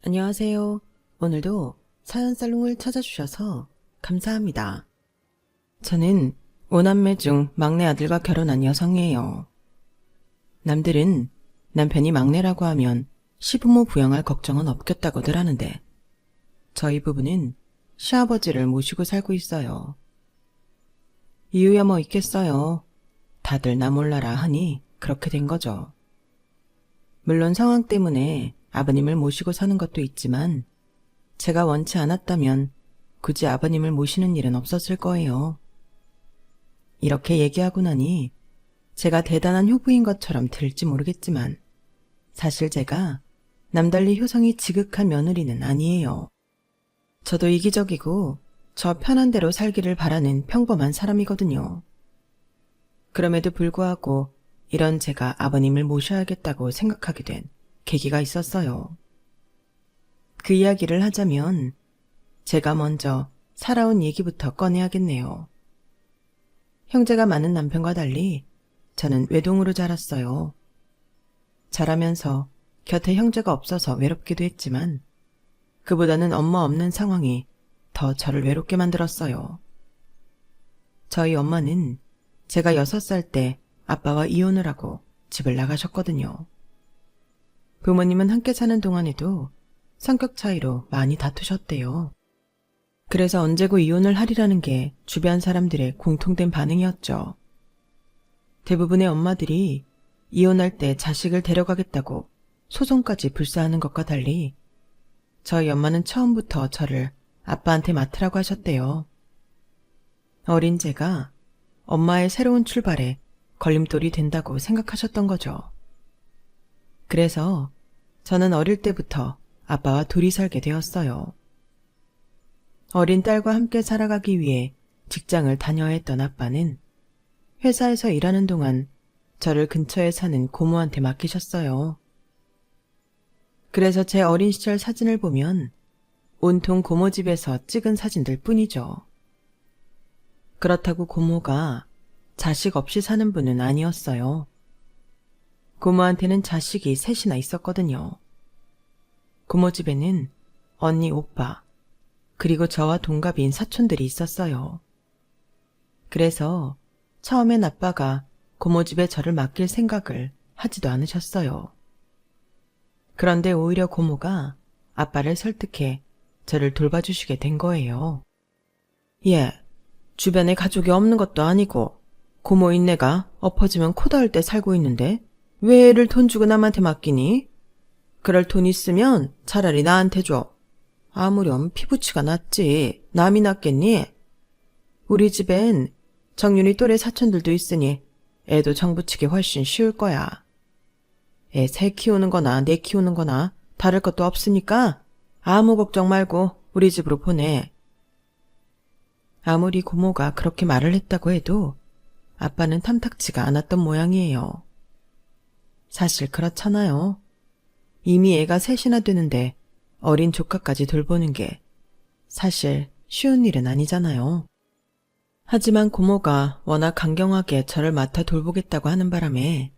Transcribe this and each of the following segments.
안녕하세요. 오늘도 사연살롱을 찾아주셔서 감사합니다. 저는 5남매 중 막내 아들과 결혼한 여성이에요. 남들은 남편이 막내라고 하면 시부모 부양할 걱정은 없겠다고들 하는데 저희 부부는 시아버지를 모시고 살고 있어요. 이유야 뭐 있겠어요. 다들 나 몰라라 하니 그렇게 된 거죠. 물론 상황 때문에 아버님을 모시고 사는 것도 있지만 제가 원치 않았다면 굳이 아버님을 모시는 일은 없었을 거예요. 이렇게 얘기하고 나니 제가 대단한 효부인 것처럼 들을지 모르겠지만 사실 제가 남달리 효성이 지극한 며느리는 아니에요. 저도 이기적이고 저 편한 대로 살기를 바라는 평범한 사람이거든요. 그럼에도 불구하고 이런 제가 아버님을 모셔야겠다고 생각하게 된 계기가 있었어요. 그 이야기를 하자면 제가 먼저 살아온 얘기부터 꺼내야겠네요. 형제가 많은 남편과 달리 저는 외동으로 자랐어요. 자라면서 곁에 형제가 없어서 외롭기도 했지만 그보다는 엄마 없는 상황이 더 저를 외롭게 만들었어요. 저희 엄마는 제가 6살 때 아빠와 이혼을 하고 집을 나가셨거든요. 부모님은 함께 사는 동안에도 성격 차이로 많이 다투셨대요. 그래서 언제고 이혼을 하리라는 게 주변 사람들의 공통된 반응이었죠. 대부분의 엄마들이 이혼할 때 자식을 데려가겠다고 소송까지 불사하는 것과 달리 저희 엄마는 처음부터 저를 아빠한테 맡으라고 하셨대요. 어린 제가 엄마의 새로운 출발에 걸림돌이 된다고 생각하셨던 거죠. 그래서 저는 어릴 때부터 아빠와 둘이 살게 되었어요. 어린 딸과 함께 살아가기 위해 직장을 다녀야 했던 아빠는 회사에서 일하는 동안 저를 근처에 사는 고모한테 맡기셨어요. 그래서 제 어린 시절 사진을 보면 온통 고모 집에서 찍은 사진들 뿐이죠. 그렇다고 고모가 자식 없이 사는 분은 아니었어요. 고모한테는 자식이 셋이나 있었거든요. 고모 집에는 언니, 오빠, 그리고 저와 동갑인 사촌들이 있었어요. 그래서 처음엔 아빠가 고모 집에 저를 맡길 생각을 하지도 않으셨어요. 그런데 오히려 고모가 아빠를 설득해 저를 돌봐주시게 된 거예요. 예, 주변에 가족이 없는 것도 아니고 고모인 내가 엎어지면 코 닿을 때 살고 있는데 왜 애를 돈 주고 남한테 맡기니? 그럴 돈 있으면 차라리 나한테 줘. 아무렴 피부치가 낫지. 남이 낫겠니? 우리 집엔 정윤이 또래 사촌들도 있으니 애도 정부치기 훨씬 쉬울 거야. 애 새 키우는 거나 내 키우는 거나 다를 것도 없으니까 아무 걱정 말고 우리 집으로 보내. 아무리 고모가 그렇게 말을 했다고 해도 아빠는 탐탁지가 않았던 모양이에요. 사실 그렇잖아요. 이미 애가 셋이나 되는데 어린 조카까지 돌보는 게 사실 쉬운 일은 아니잖아요. 하지만 고모가 워낙 강경하게 저를 맡아 돌보겠다고 하는 바람에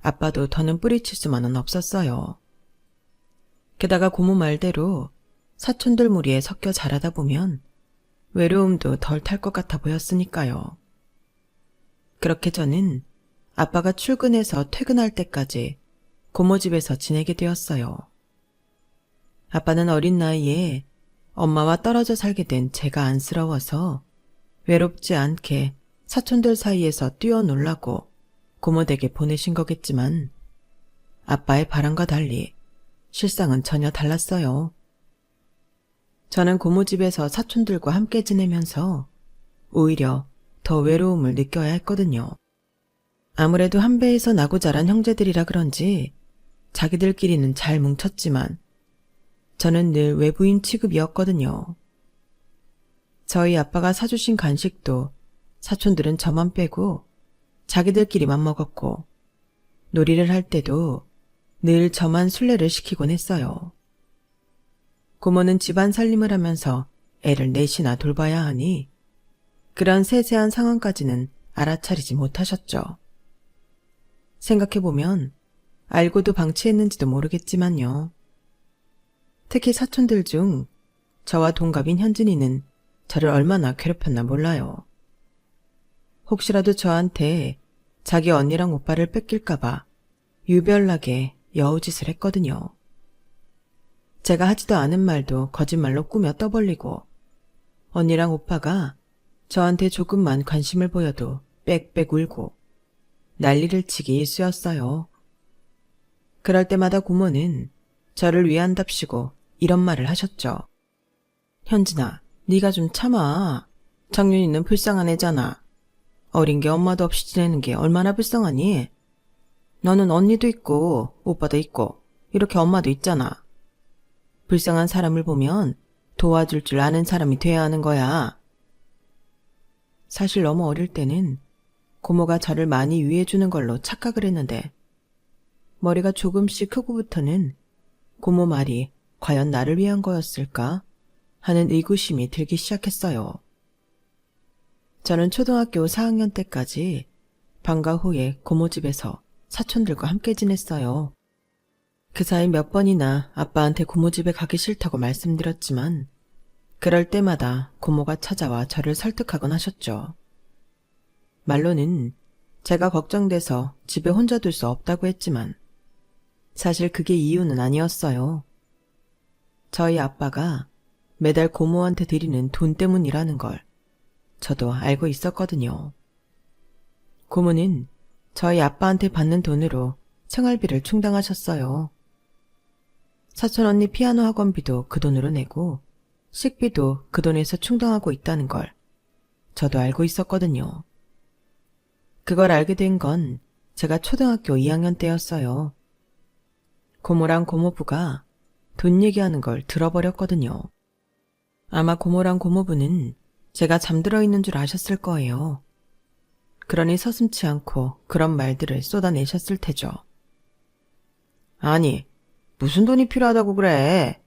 아빠도 더는 뿌리칠 수만은 없었어요. 게다가 고모 말대로 사촌들 무리에 섞여 자라다 보면 외로움도 덜 탈 것 같아 보였으니까요. 그렇게 저는 아빠가 출근해서 퇴근할 때까지 고모 집에서 지내게 되었어요. 아빠는 어린 나이에 엄마와 떨어져 살게 된 제가 안쓰러워서 외롭지 않게 사촌들 사이에서 뛰어놀라고 고모 댁에 보내신 거겠지만 아빠의 바람과 달리 실상은 전혀 달랐어요. 저는 고모 집에서 사촌들과 함께 지내면서 오히려 더 외로움을 느껴야 했거든요. 아무래도 한 배에서 나고 자란 형제들이라 그런지 자기들끼리는 잘 뭉쳤지만 저는 늘 외부인 취급이었거든요. 저희 아빠가 사주신 간식도 사촌들은 저만 빼고 자기들끼리만 먹었고 놀이를 할 때도 늘 저만 술래를 시키곤 했어요. 고모는 집안 살림을 하면서 애를 넷이나 돌봐야 하니 그런 세세한 상황까지는 알아차리지 못하셨죠. 생각해보면 알고도 방치했는지도 모르겠지만요. 특히 사촌들 중 저와 동갑인 현진이는 저를 얼마나 괴롭혔나 몰라요. 혹시라도 저한테 자기 언니랑 오빠를 뺏길까봐 유별나게 여우짓을 했거든요. 제가 하지도 않은 말도 거짓말로 꾸며 떠벌리고 언니랑 오빠가 저한테 조금만 관심을 보여도 빽빽 울고 난리를 치기 일쑤였어요. 그럴 때마다 고모는 저를 위한답시고 이런 말을 하셨죠. 현진아, 네가 좀 참아. 정윤이는 불쌍한 애잖아. 어린 게 엄마도 없이 지내는 게 얼마나 불쌍하니? 너는 언니도 있고 오빠도 있고 이렇게 엄마도 있잖아. 불쌍한 사람을 보면 도와줄 줄 아는 사람이 돼야 하는 거야. 사실 너무 어릴 때는 고모가 저를 많이 위해주는 걸로 착각을 했는데 머리가 조금씩 크고부터는 고모 말이 과연 나를 위한 거였을까 하는 의구심이 들기 시작했어요. 저는 초등학교 4학년 때까지 방과 후에 고모 집에서 사촌들과 함께 지냈어요. 그 사이 몇 번이나 아빠한테 고모 집에 가기 싫다고 말씀드렸지만 그럴 때마다 고모가 찾아와 저를 설득하곤 하셨죠. 말로는 제가 걱정돼서 집에 혼자 둘 수 없다고 했지만 사실 그게 이유는 아니었어요. 저희 아빠가 매달 고모한테 드리는 돈 때문이라는 걸 저도 알고 있었거든요. 고모는 저희 아빠한테 받는 돈으로 생활비를 충당하셨어요. 사촌 언니 피아노 학원비도 그 돈으로 내고 식비도 그 돈에서 충당하고 있다는 걸 저도 알고 있었거든요. 그걸 알게 된 건 제가 초등학교 2학년 때였어요. 고모랑 고모부가 돈 얘기하는 걸 들어버렸거든요. 아마 고모랑 고모부는 제가 잠들어 있는 줄 아셨을 거예요. 그러니 서슴지 않고 그런 말들을 쏟아내셨을 테죠. 아니, 무슨 돈이 필요하다고 그래?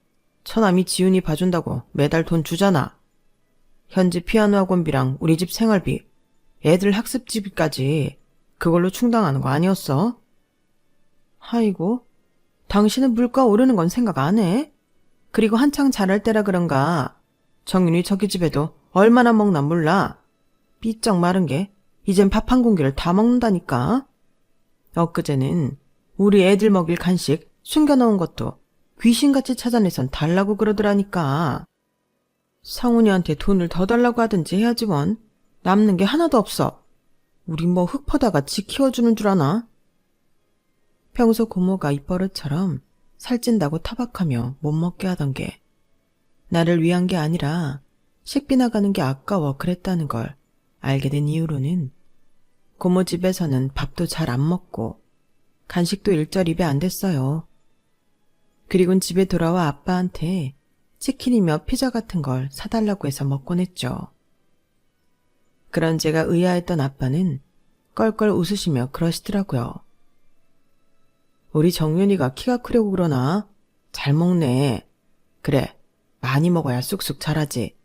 처남이 지훈이 봐준다고 매달 돈 주잖아. 현지 피아노 학원비랑 우리 집 생활비, 애들 학습지비까지 그걸로 충당하는 거 아니었어? 아이고, 당신은 물가 오르는 건 생각 안 해? 그리고 한창 자랄 때라 그런가 정윤이 저기 집에도 얼마나 먹나 몰라. 삐쩍 마른 게 이젠 밥 한 공기를 다 먹는다니까. 엊그제는 우리 애들 먹일 간식 숨겨놓은 것도 귀신같이 찾아내선 달라고 그러더라니까. 성훈이한테 돈을 더 달라고 하든지 해야지 원. 남는 게 하나도 없어. 우리 뭐 흙 퍼다가 지 키워주는 줄 아나? 평소 고모가 입버릇처럼 살찐다고 타박하며 못 먹게 하던 게 나를 위한 게 아니라 식비 나가는 게 아까워 그랬다는 걸 알게 된 이후로는 고모 집에서는 밥도 잘 안 먹고 간식도 일절 입에 안 댔어요. 그리곤 집에 돌아와 아빠한테 치킨이며 피자 같은 걸 사달라고 해서 먹곤 했죠. 그런 제가 의아했던 아빠는 껄껄 웃으시며 그러시더라고요. 우리 정윤이가 키가 크려고 그러나? 잘 먹네. 그래, 많이 먹어야 쑥쑥 자라지.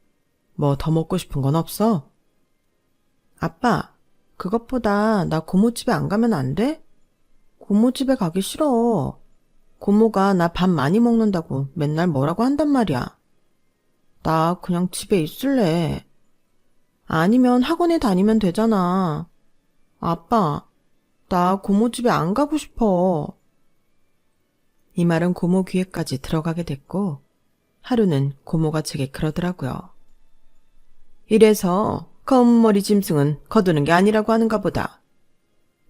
뭐 더 먹고 싶은 건 없어? 아빠, 그것보다 나 고모 집에 안 가면 안 돼? 고모 집에 가기 싫어. 고모가 나 밥 많이 먹는다고 맨날 뭐라고 한단 말이야. 나 그냥 집에 있을래. 아니면 학원에 다니면 되잖아. 아빠, 나 고모 집에 안 가고 싶어. 이 말은 고모 귀에까지 들어가게 됐고 하루는 고모가 제게 그러더라고요. 이래서 검은 머리 짐승은 거두는 게 아니라고 하는가 보다.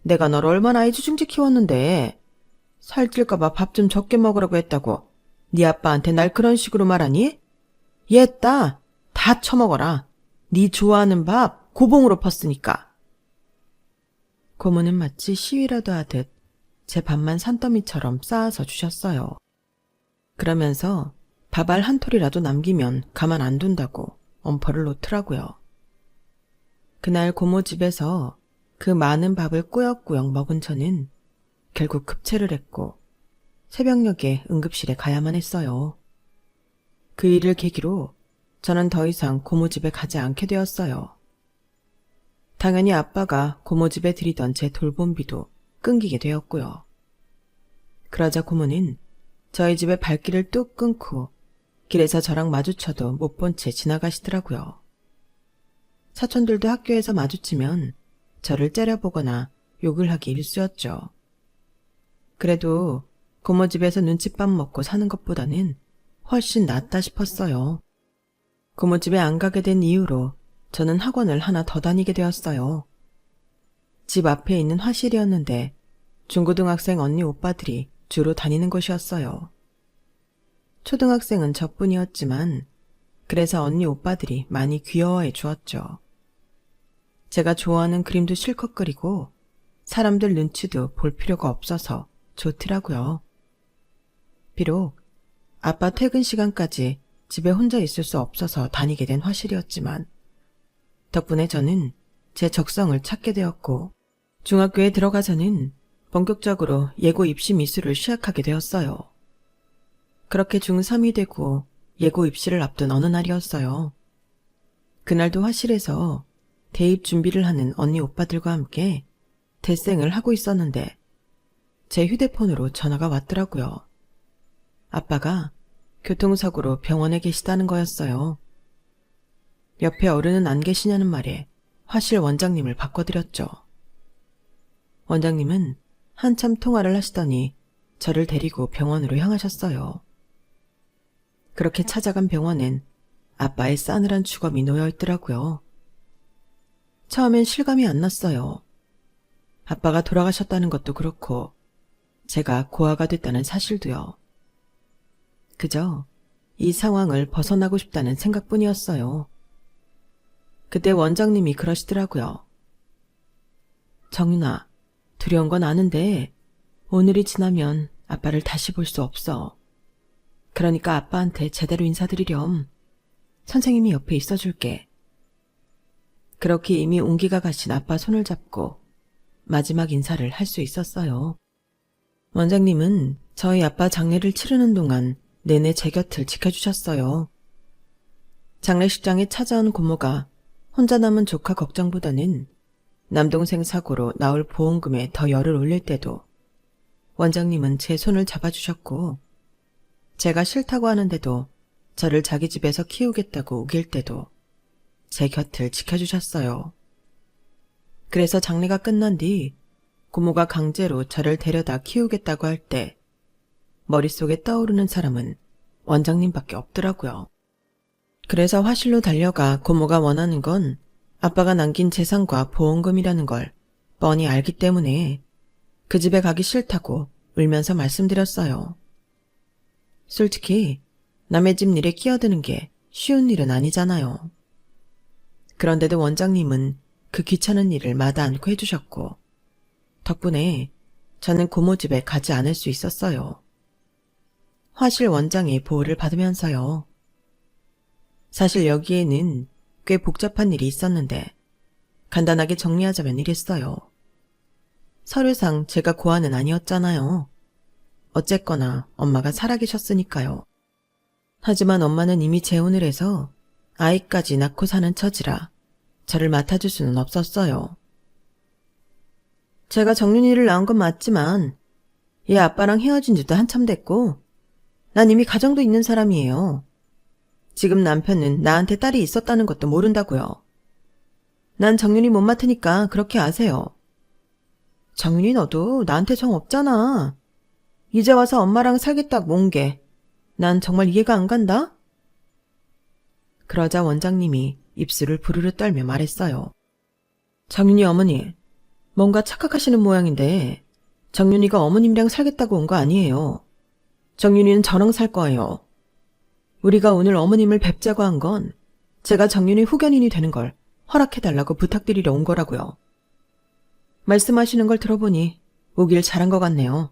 내가 너를 얼마나 애지중지 키웠는데 살찔까봐 밥 좀 적게 먹으라고 했다고 네 아빠한테 날 그런 식으로 말하니? 얘따 다 처먹어라. 네 좋아하는 밥 고봉으로 펐으니까. 고모는 마치 시위라도 하듯 제 밥만 산더미처럼 쌓아서 주셨어요. 그러면서 밥알 한 톨이라도 남기면 가만 안 둔다고 엄포를 놓더라고요. 그날 고모 집에서 그 많은 밥을 꾸역꾸역 먹은 저는 결국 급체를 했고 새벽녘에 응급실에 가야만 했어요. 그 일을 계기로 저는 더 이상 고모 집에 가지 않게 되었어요. 당연히 아빠가 고모 집에 들이던 제 돌봄비도 끊기게 되었고요. 그러자 고모는 저희 집의 발길을 뚝 끊고 길에서 저랑 마주쳐도 못 본 채 지나가시더라고요. 사촌들도 학교에서 마주치면 저를 째려보거나 욕을 하기 일쑤였죠. 그래도 고모 집에서 눈칫밥 먹고 사는 것보다는 훨씬 낫다 싶었어요. 고모 집에 안 가게 된 이후로 저는 학원을 하나 더 다니게 되었어요. 집 앞에 있는 화실이었는데 중고등학생 언니 오빠들이 주로 다니는 곳이었어요. 초등학생은 저뿐이었지만 그래서 언니 오빠들이 많이 귀여워해 주었죠. 제가 좋아하는 그림도 실컷 그리고 사람들 눈치도 볼 필요가 없어서 좋더라고요. 비록 아빠 퇴근 시간까지 집에 혼자 있을 수 없어서 다니게 된 화실이었지만 덕분에 저는 제 적성을 찾게 되었고 중학교에 들어가서는 본격적으로 예고 입시 미술을 시작하게 되었어요. 그렇게 중3이 되고 예고 입시를 앞둔 어느 날이었어요. 그날도 화실에서 대입 준비를 하는 언니 오빠들과 함께 대생을 하고 있었는데 제 휴대폰으로 전화가 왔더라고요. 아빠가 교통사고로 병원에 계시다는 거였어요. 옆에 어른은 안 계시냐는 말에 화실 원장님을 바꿔드렸죠. 원장님은 한참 통화를 하시더니 저를 데리고 병원으로 향하셨어요. 그렇게 찾아간 병원엔 아빠의 싸늘한 주검이 놓여있더라고요. 처음엔 실감이 안 났어요. 아빠가 돌아가셨다는 것도 그렇고 제가 고아가 됐다는 사실도요. 그저 이 상황을 벗어나고 싶다는 생각뿐이었어요. 그때 원장님이 그러시더라고요. 정윤아, 두려운 건 아는데 오늘이 지나면 아빠를 다시 볼 수 없어. 그러니까 아빠한테 제대로 인사드리렴. 선생님이 옆에 있어줄게. 그렇게 이미 온기가 가신 아빠 손을 잡고 마지막 인사를 할 수 있었어요. 원장님은 저희 아빠 장례를 치르는 동안 내내 제 곁을 지켜주셨어요. 장례식장에 찾아온 고모가 혼자 남은 조카 걱정보다는 남동생 사고로 나올 보험금에 더 열을 올릴 때도 원장님은 제 손을 잡아주셨고 제가 싫다고 하는데도 저를 자기 집에서 키우겠다고 우길 때도 제 곁을 지켜주셨어요. 그래서 장례가 끝난 뒤 고모가 강제로 저를 데려다 키우겠다고 할 때 머릿속에 떠오르는 사람은 원장님밖에 없더라고요. 그래서 화실로 달려가 고모가 원하는 건 아빠가 남긴 재산과 보험금이라는 걸 뻔히 알기 때문에 그 집에 가기 싫다고 울면서 말씀드렸어요. 솔직히 남의 집 일에 끼어드는 게 쉬운 일은 아니잖아요. 그런데도 원장님은 그 귀찮은 일을 마다 않고 해주셨고 덕분에 저는 고모 집에 가지 않을 수 있었어요. 화실 원장의 보호를 받으면서요. 사실 여기에는 꽤 복잡한 일이 있었는데 간단하게 정리하자면 이랬어요. 서류상 제가 고아는 아니었잖아요. 어쨌거나 엄마가 살아계셨으니까요. 하지만 엄마는 이미 재혼을 해서 아이까지 낳고 사는 처지라 저를 맡아줄 수는 없었어요. 제가 정윤이를 낳은 건 맞지만 얘 아빠랑 헤어진 지도 한참 됐고 난 이미 가정도 있는 사람이에요. 지금 남편은 나한테 딸이 있었다는 것도 모른다고요. 난 정윤이 못 맡으니까 그렇게 아세요. 정윤이 너도 나한테 정 없잖아. 이제 와서 엄마랑 살겠다고 온 게 난 정말 이해가 안 간다? 그러자 원장님이 입술을 부르르 떨며 말했어요. 정윤이 어머니, 뭔가 착각하시는 모양인데 정윤이가 어머님이랑 살겠다고 온 거 아니에요. 정윤이는 저랑 살 거예요. 우리가 오늘 어머님을 뵙자고 한 건 제가 정윤이 후견인이 되는 걸 허락해달라고 부탁드리러 온 거라고요. 말씀하시는 걸 들어보니 오길 잘한 것 같네요.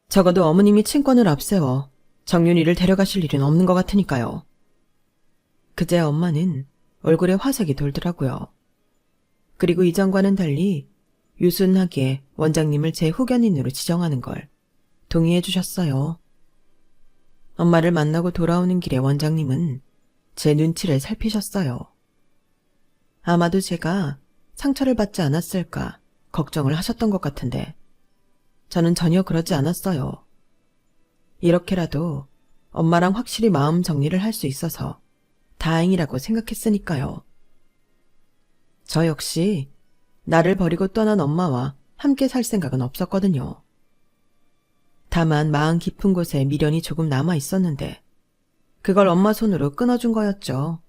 적어도 어머님이 친권을 앞세워 정윤이를 데려가실 일은 없는 것 같으니까요. 그제 엄마는 얼굴에 화색이 돌더라고요. 그리고 이전과는 달리 유순하게 원장님을 제 후견인으로 지정하는 걸 동의해 주셨어요. 엄마를 만나고 돌아오는 길에 원장님은 제 눈치를 살피셨어요. 아마도 제가 상처를 받지 않았을까 걱정을 하셨던 것 같은데 저는 전혀 그러지 않았어요. 이렇게라도 엄마랑 확실히 마음 정리를 할 수 있어서 다행이라고 생각했으니까요. 저 역시 나를 버리고 떠난 엄마와 함께 살 생각은 없었거든요. 다만 마음 깊은 곳에 미련이 조금 남아 있었는데 그걸 엄마 손으로 끊어준 거였죠.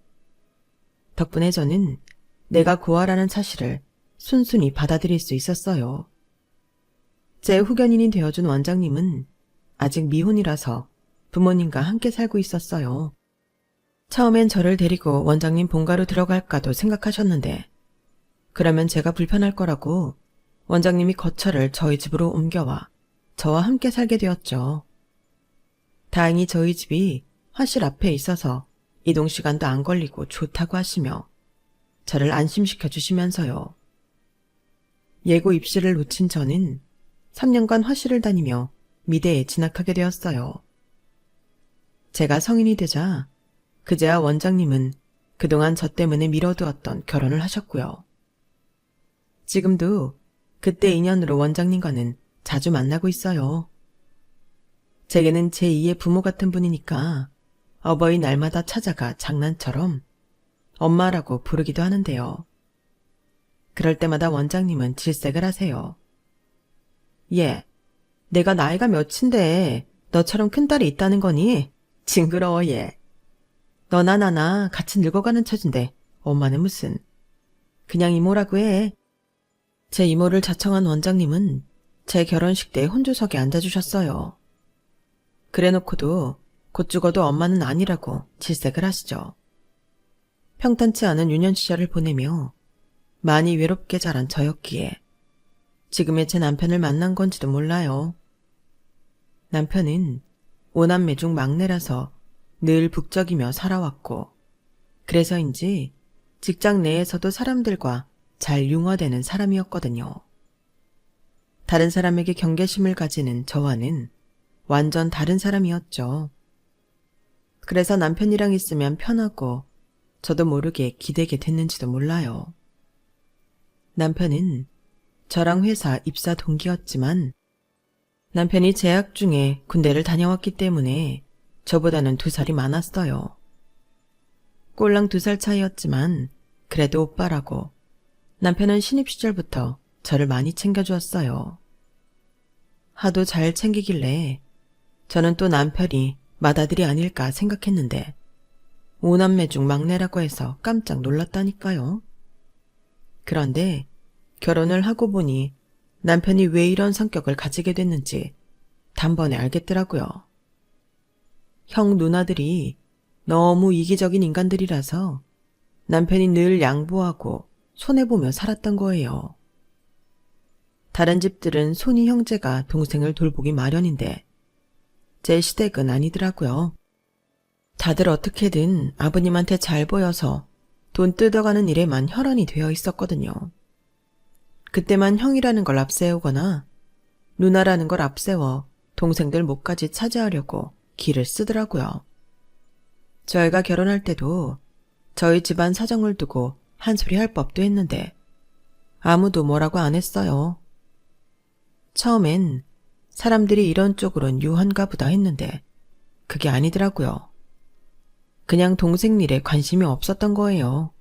덕분에 저는 내가 고아라는 사실을 순순히 받아들일 수 있었어요. 제 후견인이 되어준 원장님은 아직 미혼이라서 부모님과 함께 살고 있었어요. 처음엔 저를 데리고 원장님 본가로 들어갈까도 생각하셨는데 그러면 제가 불편할 거라고 원장님이 거처를 저희 집으로 옮겨와 저와 함께 살게 되었죠. 다행히 저희 집이 화실 앞에 있어서 이동 시간도 안 걸리고 좋다고 하시며 저를 안심시켜 주시면서요. 예고 입시를 놓친 저는 3년간 화실을 다니며 미대에 진학하게 되었어요. 제가 성인이 되자 그제야 원장님은 그동안 저 때문에 미뤄두었던 결혼을 하셨고요. 지금도 그때 인연으로 원장님과는 자주 만나고 있어요. 제게는 제2의 부모 같은 분이니까 어버이날마다 찾아가 장난처럼 엄마라고 부르기도 하는데요. 그럴 때마다 원장님은 질색을 하세요. 얘, 내가 나이가 몇인데 너처럼 큰딸이 있다는 거니? 징그러워 얘. 너나 나나 같이 늙어가는 처진데 엄마는 무슨. 그냥 이모라고 해. 제 이모를 자청한 원장님은 제 결혼식 때 혼조석에 앉아주셨어요. 그래놓고도 곧 죽어도 엄마는 아니라고 질색을 하시죠. 평탄치 않은 유년 시절을 보내며 많이 외롭게 자란 저였기에 지금의 제 남편을 만난 건지도 몰라요. 남편은 5남매 중 막내라서 늘 북적이며 살아왔고 그래서인지 직장 내에서도 사람들과 잘 융화되는 사람이었거든요. 다른 사람에게 경계심을 가지는 저와는 완전 다른 사람이었죠. 그래서 남편이랑 있으면 편하고 저도 모르게 기대게 됐는지도 몰라요. 남편은 저랑 회사 입사 동기였지만 남편이 재학 중에 군대를 다녀왔기 때문에 저보다는 2살이 많았어요. 꼴랑 2살 차이였지만 그래도 오빠라고 남편은 신입 시절부터 저를 많이 챙겨주었어요. 하도 잘 챙기길래 저는 또 남편이 맏아들이 아닐까 생각했는데 5남매 중 막내라고 해서 깜짝 놀랐다니까요. 그런데 결혼을 하고 보니 남편이 왜 이런 성격을 가지게 됐는지 단번에 알겠더라고요. 형 누나들이 너무 이기적인 인간들이라서 남편이 늘 양보하고 손해보며 살았던 거예요. 다른 집들은 손이 형제가 동생을 돌보기 마련인데 제 시댁은 아니더라고요. 다들 어떻게든 아버님한테 잘 보여서 돈 뜯어가는 일에만 혈안이 되어 있었거든요. 그때만 형이라는 걸 앞세우거나 누나라는 걸 앞세워 동생들 목까지 차지하려고 기를 쓰더라고요. 저희가 결혼할 때도 저희 집안 사정을 두고 한 소리 할 법도 했는데 아무도 뭐라고 안 했어요. 처음엔 사람들이 이런 쪽으론 유한가 보다 했는데 그게 아니더라고요. 그냥 동생 일에 관심이 없었던 거예요.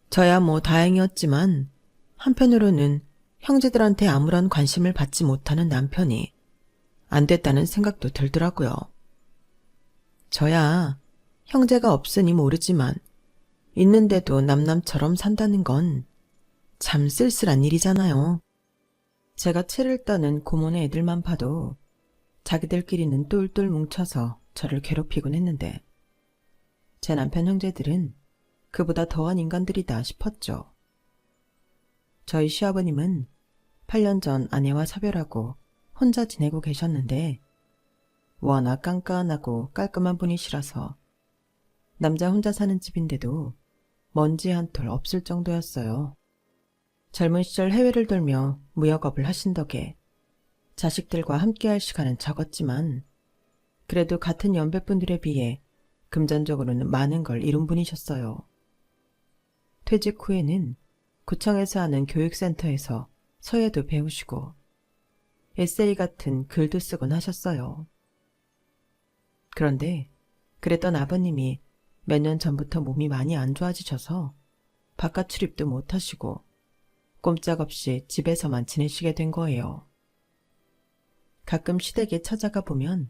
저야 뭐 다행이었지만 한편으로는 형제들한테 아무런 관심을 받지 못하는 남편이 안 됐다는 생각도 들더라고요. 저야 형제가 없으니 모르지만 있는데도 남남처럼 산다는 건 참 쓸쓸한 일이잖아요. 제가 채를 떠는 고모네 애들만 봐도 자기들끼리는 똘똘 뭉쳐서 저를 괴롭히곤 했는데 제 남편 형제들은 그보다 더한 인간들이다 싶었죠. 저희 시아버님은 8년 전 아내와 사별하고 혼자 지내고 계셨는데 워낙 깐깐하고 깔끔한 분이시라서 남자 혼자 사는 집인데도 먼지 한 톨 없을 정도였어요. 젊은 시절 해외를 돌며 무역업을 하신 덕에 자식들과 함께할 시간은 적었지만 그래도 같은 연배분들에 비해 금전적으로는 많은 걸 이룬 분이셨어요. 퇴직 후에는 구청에서 하는 교육센터에서 서예도 배우시고 에세이 같은 글도 쓰곤 하셨어요. 그런데 그랬던 아버님이 몇 년 전부터 몸이 많이 안 좋아지셔서 바깥 출입도 못 하시고 꼼짝없이 집에서만 지내시게 된 거예요. 가끔 시댁에 찾아가 보면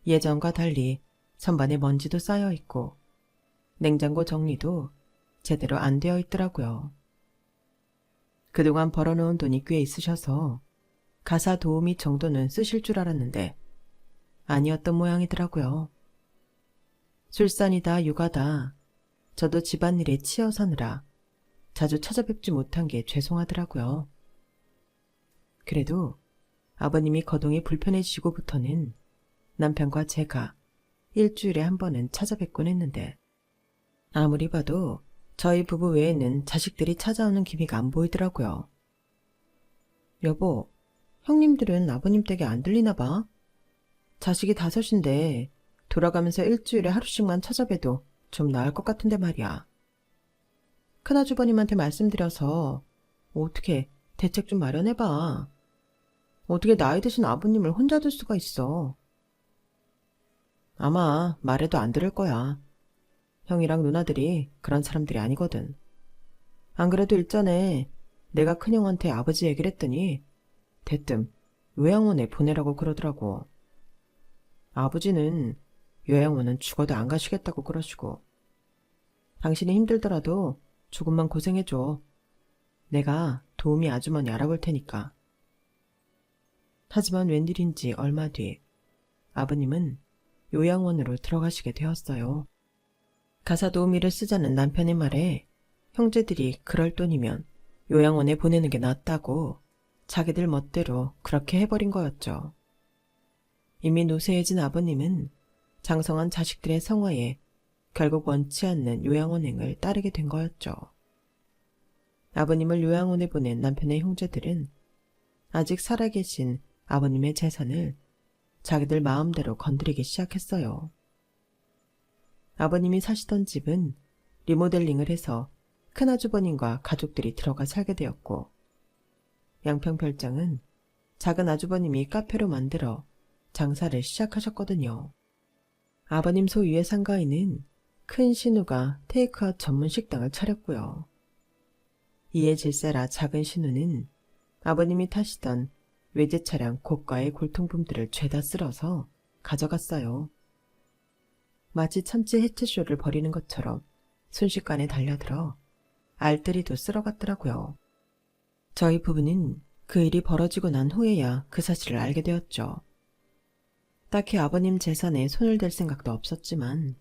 예전과 달리 선반에 먼지도 쌓여 있고 냉장고 정리도 제대로 안 되어 있더라고요. 그동안 벌어놓은 돈이 꽤 있으셔서 가사 도우미 정도는 쓰실 줄 알았는데 아니었던 모양이더라고요. 출산이다 육아다 저도 집안일에 치여 사느라 자주 찾아뵙지 못한 게 죄송하더라고요. 그래도 아버님이 거동이 불편해지고부터는 남편과 제가 일주일에 한 번은 찾아뵙곤 했는데 아무리 봐도 저희 부부 외에는 자식들이 찾아오는 기미가 안 보이더라고요. 여보, 형님들은 아버님 댁에 안 들리나 봐. 자식이 5인데 돌아가면서 일주일에 하루씩만 찾아뵈도 좀 나을 것 같은데 말이야. 큰아주버님한테 말씀드려서 어떻게 대책 좀 마련해봐. 어떻게 나이 드신 아버님을 혼자 둘 수가 있어. 아마 말해도 안 들을 거야. 형이랑 누나들이 그런 사람들이 아니거든. 안 그래도 일전에 내가 큰형한테 아버지 얘기를 했더니 대뜸 요양원에 보내라고 그러더라고. 아버지는 요양원은 죽어도 안 가시겠다고 그러시고 당신이 힘들더라도 조금만 고생해줘. 내가 도우미 아주머니 알아볼 테니까. 하지만 웬일인지 얼마 뒤 아버님은 요양원으로 들어가시게 되었어요. 가사 도우미를 쓰자는 남편의 말에 형제들이 그럴 돈이면 요양원에 보내는 게 낫다고 자기들 멋대로 그렇게 해버린 거였죠. 이미 노쇠해진 아버님은 장성한 자식들의 성화에 결국 원치 않는 요양원행을 따르게 된 거였죠. 아버님을 요양원에 보낸 남편의 형제들은 아직 살아계신 아버님의 재산을 자기들 마음대로 건드리기 시작했어요. 아버님이 사시던 집은 리모델링을 해서 큰아주버님과 가족들이 들어가 살게 되었고 양평 별장은 작은 아주버님이 카페로 만들어 장사를 시작하셨거든요. 아버님 소유의 상가에는 큰 신우가 테이크아웃 전문 식당을 차렸고요. 이에 질세라 작은 신우는 아버님이 타시던 외제 차량 고가의 골통품들을 죄다 쓸어서 가져갔어요. 마치 참치 해체쇼를 벌이는 것처럼 순식간에 달려들어 알뜰히도 쓸어갔더라고요. 저희 부부는 그 일이 벌어지고 난 후에야 그 사실을 알게 되었죠. 딱히 아버님 재산에 손을 댈 생각도 없었지만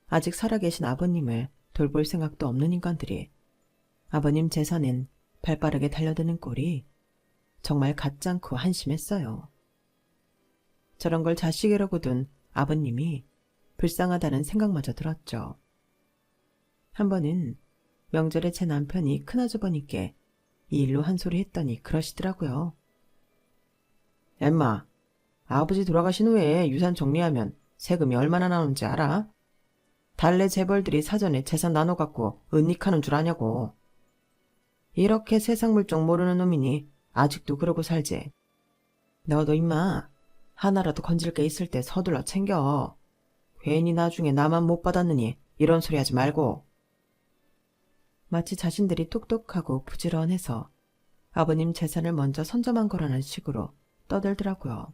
아직 살아계신 아버님을 돌볼 생각도 없는 인간들이 아버님 재산엔 발빠르게 달려드는 꼴이 정말 가짱코 한심했어요. 저런 걸 자식이라고 둔 아버님이 불쌍하다는 생각마저 들었죠. 한 번은 명절에 제 남편이 큰아주버님께 이 일로 한 소리 했더니 그러시더라고요. 엠마, 아버지 돌아가신 후에 유산 정리하면 세금이 얼마나 나오는지 알아? 달래 재벌들이 사전에 재산 나눠갖고 은닉하는 줄 아냐고. 이렇게 세상 물정 모르는 놈이니 아직도 그러고 살지. 너도 임마 하나라도 건질 게 있을 때 서둘러 챙겨. 괜히 나중에 나만 못 받았느니 이런 소리 하지 말고. 마치 자신들이 똑똑하고 부지런해서 아버님 재산을 먼저 선점한 거라는 식으로 떠들더라고요.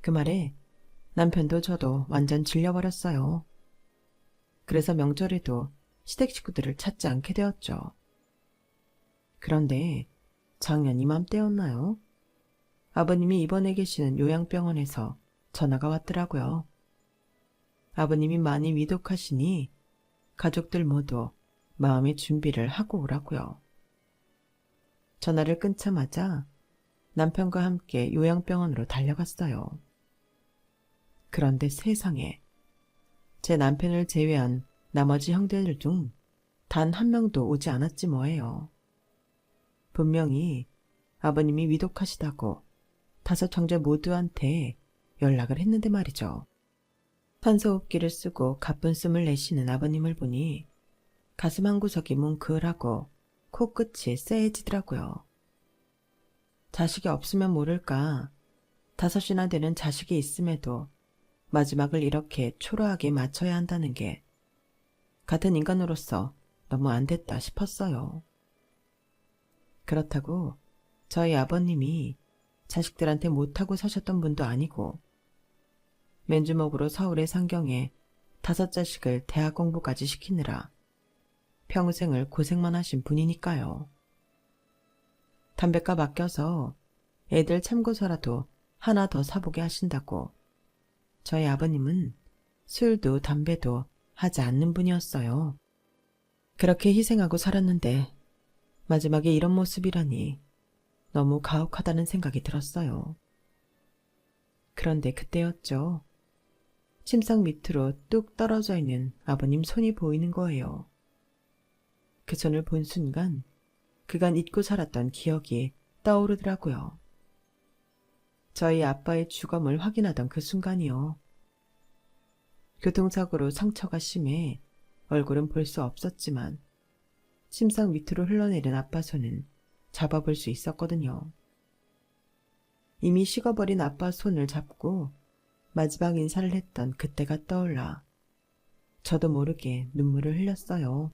그 말에 남편도 저도 완전 질려버렸어요. 그래서 명절에도 시댁 식구들을 찾지 않게 되었죠. 그런데 작년 이맘때였나요? 아버님이 입원해 계시는 요양병원에서 전화가 왔더라고요. 아버님이 많이 위독하시니 가족들 모두 마음의 준비를 하고 오라고요. 전화를 끊자마자 남편과 함께 요양병원으로 달려갔어요. 그런데 세상에 제 남편을 제외한 나머지 형제들 중 단 한 명도 오지 않았지 뭐예요. 분명히 아버님이 위독하시다고 5 형제 모두한테 연락을 했는데 말이죠. 산소호흡기를 쓰고 가쁜 숨을 내쉬는 아버님을 보니 가슴 한구석이 뭉클하고 코끝이 쎄해지더라고요. 자식이 없으면 모를까 5이나 되는 자식이 있음에도 마지막을 이렇게 초라하게 맞춰야 한다는 게 같은 인간으로서 너무 안 됐다 싶었어요. 그렇다고 저희 아버님이 자식들한테 못하고 사셨던 분도 아니고 맨주먹으로 서울의 상경에 5자식을 대학 공부까지 시키느라 평생을 고생만 하신 분이니까요. 담뱃값 아껴서 애들 참고서라도 하나 더 사보게 하신다고 저희 아버님은 술도 담배도 하지 않는 분이었어요. 그렇게 희생하고 살았는데 마지막에 이런 모습이라니 너무 가혹하다는 생각이 들었어요. 그런데 그때였죠. 침상 밑으로 뚝 떨어져 있는 아버님 손이 보이는 거예요. 그 손을 본 순간 그간 잊고 살았던 기억이 떠오르더라고요. 저희 아빠의 주검을 확인하던 그 순간이요. 교통사고로 상처가 심해 얼굴은 볼 수 없었지만 침상 밑으로 흘러내린 아빠 손은 잡아볼 수 있었거든요. 이미 식어버린 아빠 손을 잡고 마지막 인사를 했던 그때가 떠올라 저도 모르게 눈물을 흘렸어요.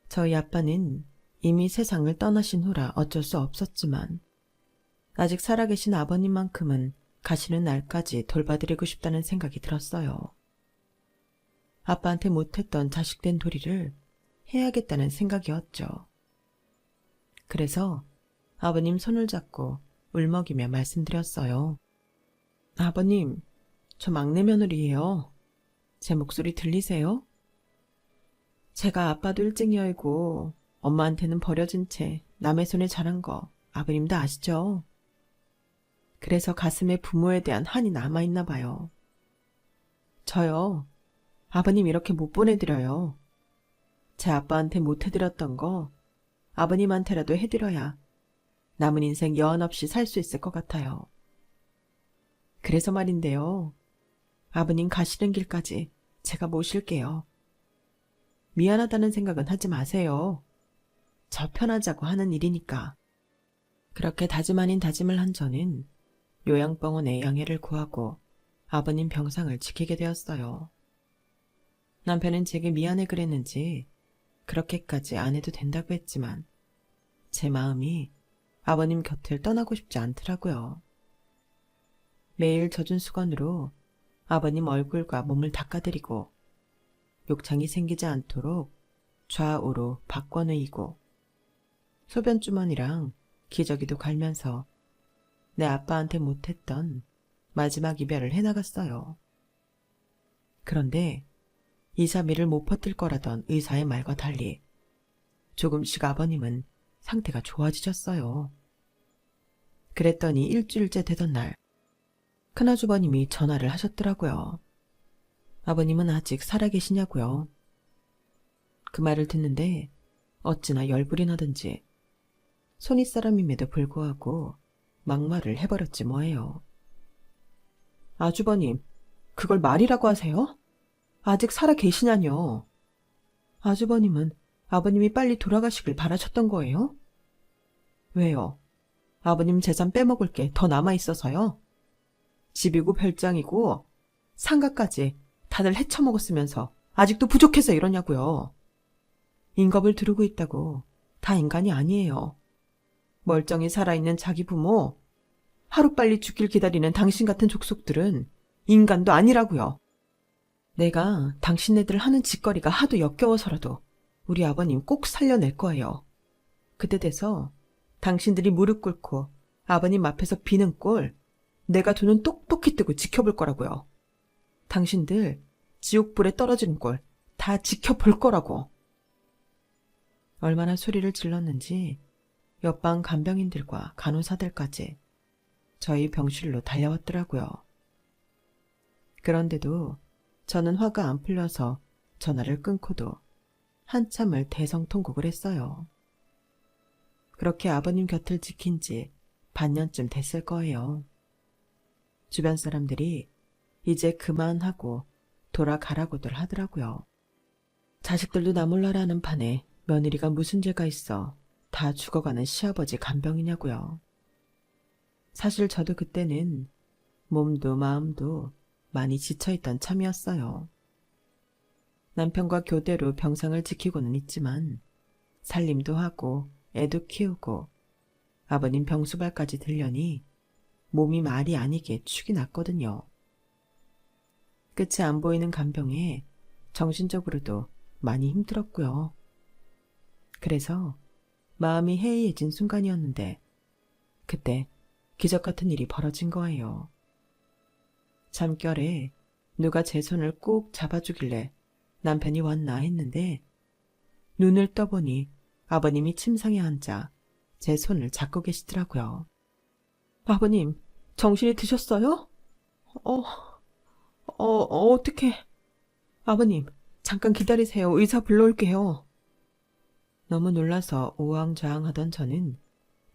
저희 아빠는 이미 세상을 떠나신 후라 어쩔 수 없었지만 아직 살아계신 아버님만큼은 가시는 날까지 돌봐드리고 싶다는 생각이 들었어요. 아빠한테 못했던 자식된 도리를 해야겠다는 생각이었죠. 그래서 아버님 손을 잡고 울먹이며 말씀드렸어요. 아버님, 저 막내 며느리예요. 제 목소리 들리세요? 제가 아빠도 일찍이어이고 엄마한테는 버려진 채 남의 손에 자란 거 아버님도 아시죠? 그래서 가슴에 부모에 대한 한이 남아있나 봐요. 저요, 아버님 이렇게 못 보내드려요. 제 아빠한테 못 해드렸던 거 아버님한테라도 해드려야 남은 인생 여한 없이 살 수 있을 것 같아요. 그래서 말인데요. 아버님 가시는 길까지 제가 모실게요. 미안하다는 생각은 하지 마세요. 저 편하자고 하는 일이니까. 그렇게 다짐 아닌 다짐을 한 저는 요양병원에 양해를 구하고 아버님 병상을 지키게 되었어요. 남편은 제게 미안해 그랬는지 그렇게까지 안 해도 된다고 했지만 제 마음이 아버님 곁을 떠나고 싶지 않더라고요. 매일 젖은 수건으로 아버님 얼굴과 몸을 닦아드리고 욕창이 생기지 않도록 좌우로 바꿔놓이고 소변주머니랑 기저귀도 갈면서 내 아빠한테 못했던 마지막 이별을 해나갔어요. 그런데 2, 3일을 못 버틸 거라던 의사의 말과 달리 조금씩 아버님은 상태가 좋아지셨어요. 그랬더니 일주일째 되던 날 큰아주버님이 전화를 하셨더라고요. 아버님은 아직 살아계시냐고요. 그 말을 듣는데 어찌나 열불이 나든지 손윗사람임에도 불구하고 막말을 해버렸지 뭐예요. 아주버님, 그걸 말이라고 하세요? 아직 살아계시냐뇨. 아주버님은 아버님이 빨리 돌아가시길 바라셨던 거예요? 왜요? 아버님 재산 빼먹을 게 더 남아있어서요? 집이고 별장이고 상가까지 다들 헤쳐먹었으면서 아직도 부족해서 이러냐고요. 인겁을 두르고 있다고 다 인간이 아니에요. 멀쩡히 살아있는 자기 부모, 하루빨리 죽길 기다리는 당신 같은 족속들은 인간도 아니라고요. 내가 당신네들 하는 짓거리가 하도 역겨워서라도 우리 아버님 꼭 살려낼 거예요. 그때 돼서 당신들이 무릎 꿇고 아버님 앞에서 비는 꼴 내가 두 눈 똑똑히 뜨고 지켜볼 거라고요. 당신들 지옥불에 떨어지는 꼴 다 지켜볼 거라고. 얼마나 소리를 질렀는지 옆방 간병인들과 간호사들까지 저희 병실로 달려왔더라고요. 그런데도 저는 화가 안 풀려서 전화를 끊고도 한참을 대성통곡을 했어요. 그렇게 아버님 곁을 지킨 지 반년쯤 됐을 거예요. 주변 사람들이 이제 그만하고 돌아가라고들 하더라고요. 자식들도 나 몰라라는 판에 며느리가 무슨 죄가 있어 다 죽어가는 시아버지 간병이냐고요. 사실 저도 그때는 몸도 마음도 많이 지쳐있던 참이었어요. 남편과 교대로 병상을 지키고는 있지만 살림도 하고 애도 키우고 아버님 병수발까지 들려니 몸이 말이 아니게 축이 났거든요. 끝이 안 보이는 간병에 정신적으로도 많이 힘들었고요. 그래서 마음이 해이해진 순간이었는데 그때 기적 같은 일이 벌어진 거예요. 잠결에 누가 제 손을 꼭 잡아주길래 남편이 왔나 했는데 눈을 떠보니 아버님이 침상에 앉아 제 손을 잡고 계시더라고요. 아버님, 정신이 드셨어요? 어떡해. 아버님, 잠깐 기다리세요. 의사 불러올게요. 너무 놀라서 우왕좌왕하던 저는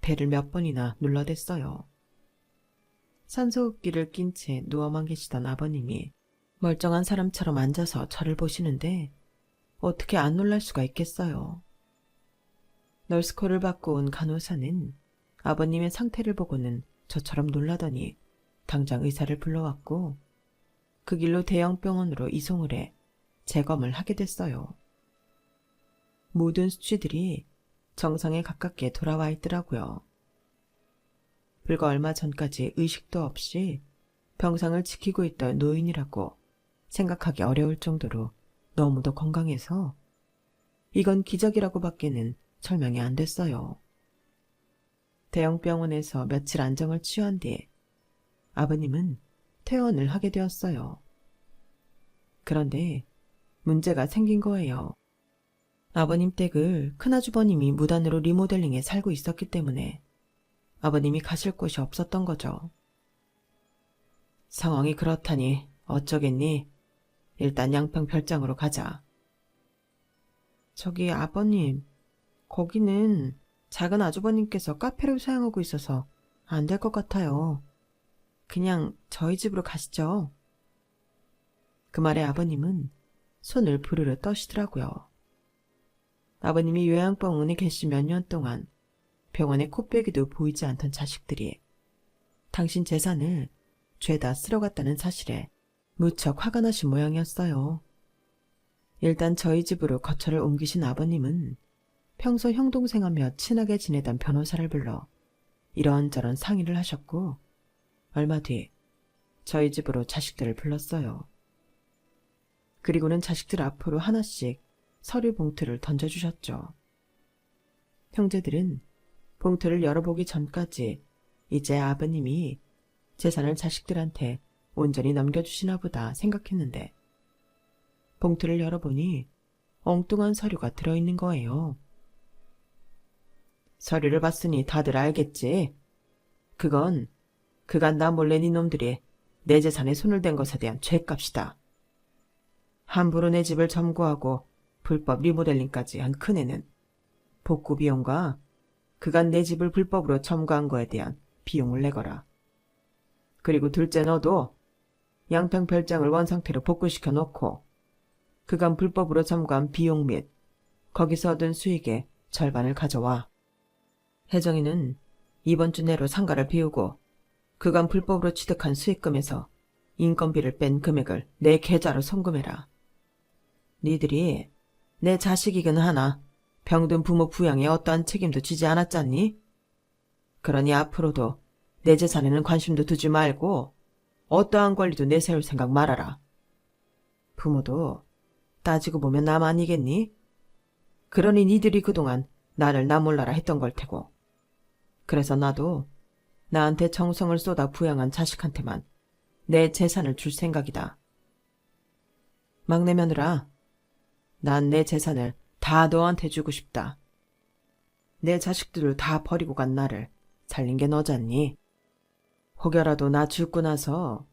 배를 몇 번이나 눌러댔어요. 산소호흡기를 낀 채 누워만 계시던 아버님이 멀쩡한 사람처럼 앉아서 저를 보시는데 어떻게 안 놀랄 수가 있겠어요. 널스콜을 받고 온 간호사는 아버님의 상태를 보고는 저처럼 놀라더니 당장 의사를 불러왔고 그 길로 대형 병원으로 이송을 해 재검을 하게 됐어요. 모든 수치들이 정상에 가깝게 돌아와 있더라고요. 불과 얼마 전까지 의식도 없이 병상을 지키고 있던 노인이라고 생각하기 어려울 정도로 너무도 건강해서 이건 기적이라고 밖에는 설명이 안 됐어요. 대형 병원에서 며칠 안정을 취한 뒤에 아버님은 퇴원을 하게 되었어요. 그런데 문제가 생긴 거예요. 아버님 댁을 큰아주버님이 무단으로 리모델링해 살고 있었기 때문에 아버님이 가실 곳이 없었던 거죠. 상황이 그렇다니 어쩌겠니? 일단 양평 별장으로 가자. 저기 아버님, 거기는 작은 아주버님께서 카페로 사용하고 있어서 안 될 것 같아요. 그냥 저희 집으로 가시죠. 그 말에 아버님은 손을 부르르 떠시더라고요. 아버님이 요양병원에 계신 몇 년 동안 병원에 코빼기도 보이지 않던 자식들이 당신 재산을 죄다 쓸어갔다는 사실에 무척 화가 나신 모양이었어요. 일단 저희 집으로 거처를 옮기신 아버님은 평소 형동생하며 친하게 지내던 변호사를 불러 이런저런 상의를 하셨고 얼마 뒤 저희 집으로 자식들을 불렀어요. 그리고는 자식들 앞으로 하나씩 서류 봉투를 던져주셨죠. 형제들은 봉투를 열어보기 전까지 이제 아버님이 재산을 자식들한테 온전히 넘겨주시나 보다 생각했는데 봉투를 열어보니 엉뚱한 서류가 들어있는 거예요. 서류를 봤으니 다들 알겠지? 그건 그간 나 몰래 네 놈들이 내 재산에 손을 댄 것에 대한 죄값이다. 함부로 내 집을 점거하고 불법 리모델링까지 한 큰애는 복구 비용과 그간 내 집을 불법으로 점거한 거에 대한 비용을 내거라. 그리고 둘째 너도 양평 별장을 원상태로 복구시켜 놓고 그간 불법으로 점거한 비용 및 거기서 얻은 수익의 절반을 가져와. 혜정이는 이번 주 내로 상가를 비우고 그간 불법으로 취득한 수익금에서 인건비를 뺀 금액을 내 계좌로 송금해라. 니들이 내 자식이긴 하나 병든 부모 부양에 어떠한 책임도 지지 않았잖니? 그러니 앞으로도 내 재산에는 관심도 두지 말고 어떠한 권리도 내세울 생각 말아라. 부모도 따지고 보면 남 아니겠니? 그러니 니들이 그동안 나를 나 몰라라 했던 걸 테고. 그래서 나도 나한테 정성을 쏟아 부양한 자식한테만 내 재산을 줄 생각이다. 막내 며느라, 난 내 재산을 다 너한테 주고 싶다. 내 자식들을 다 버리고 간 나를 살린 게 너잖니? 혹여라도 나 죽고 나서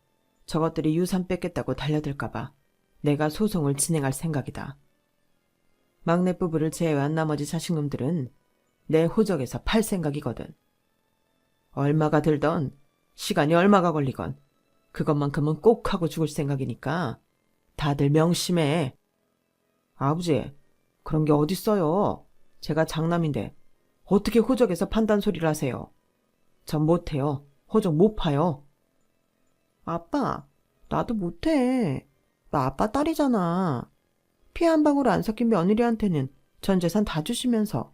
저것들이 유산 뺏겠다고 달려들까봐 내가 소송을 진행할 생각이다. 막내 부부를 제외한 나머지 자식놈들은 내 호적에서 팔 생각이거든. 얼마가 들던 시간이 얼마가 걸리건 그것만큼은 꼭 하고 죽을 생각이니까 다들 명심해. 아버지, 그런 게 어딨어요. 제가 장남인데 어떻게 호적에서 판단 소리를 하세요. 전 못해요. 호적 못 파요. 아빠, 나도 못해. 나 아빠 딸이잖아. 피 한 방울 안 섞인 며느리한테는 전 재산 다 주시면서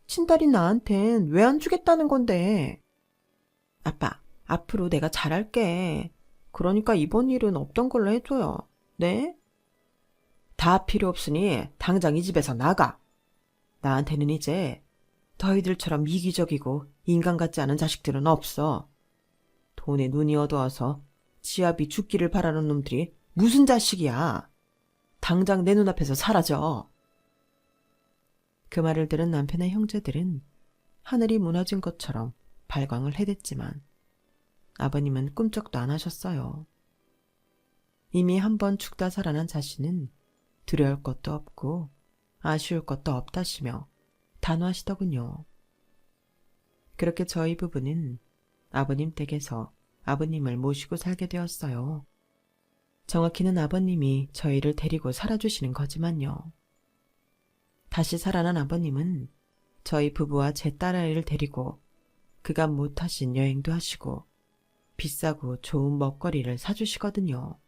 친딸인 나한텐 왜 안 주겠다는 건데. 아빠, 앞으로 내가 잘할게. 그러니까 이번 일은 없던 걸로 해줘요. 네? 다 필요 없으니 당장 이 집에서 나가. 나한테는 이제 너희들처럼 이기적이고 인간 같지 않은 자식들은 없어. 돈에 눈이 어두워서 지압이 죽기를 바라는 놈들이 무슨 자식이야. 당장 내 눈앞에서 사라져. 그 말을 들은 남편의 형제들은 하늘이 무너진 것처럼 발광을 해댔지만 아버님은 꿈쩍도 안 하셨어요. 이미 한 번 죽다 살아난 자신은 두려울 것도 없고 아쉬울 것도 없다시며 단호하시더군요. 그렇게 저희 부부는 아버님 댁에서 아버님을 모시고 살게 되었어요. 정확히는 아버님이 저희를 데리고 살아주시는 거지만요. 다시 살아난 아버님은 저희 부부와 제 딸아이를 데리고 그간 못하신 여행도 하시고 비싸고 좋은 먹거리를 사주시거든요.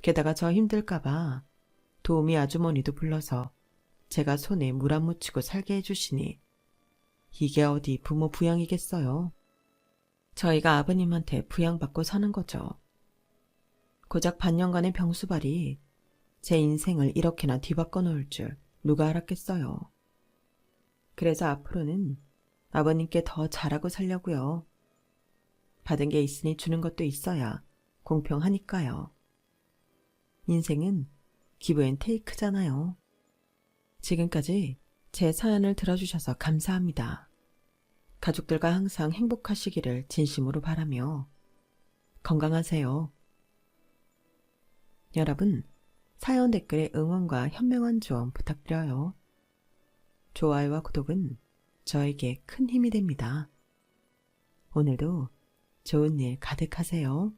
게다가 저 힘들까봐 도우미 아주머니도 불러서 제가 손에 물 안 묻히고 살게 해주시니 이게 어디 부모 부양이겠어요. 저희가 아버님한테 부양받고 사는 거죠. 고작 반년간의 병수발이 제 인생을 이렇게나 뒤바꿔 놓을 줄 누가 알았겠어요. 그래서 앞으로는 아버님께 더 잘하고 살려고요. 받은 게 있으니 주는 것도 있어야 공평하니까요. 인생은 기브 앤 테이크잖아요. 지금까지 제 사연을 들어주셔서 감사합니다. 가족들과 항상 행복하시기를 진심으로 바라며 건강하세요. 여러분, 사연 댓글에 응원과 현명한 조언 부탁드려요. 좋아요와 구독은 저에게 큰 힘이 됩니다. 오늘도 좋은 일 가득하세요.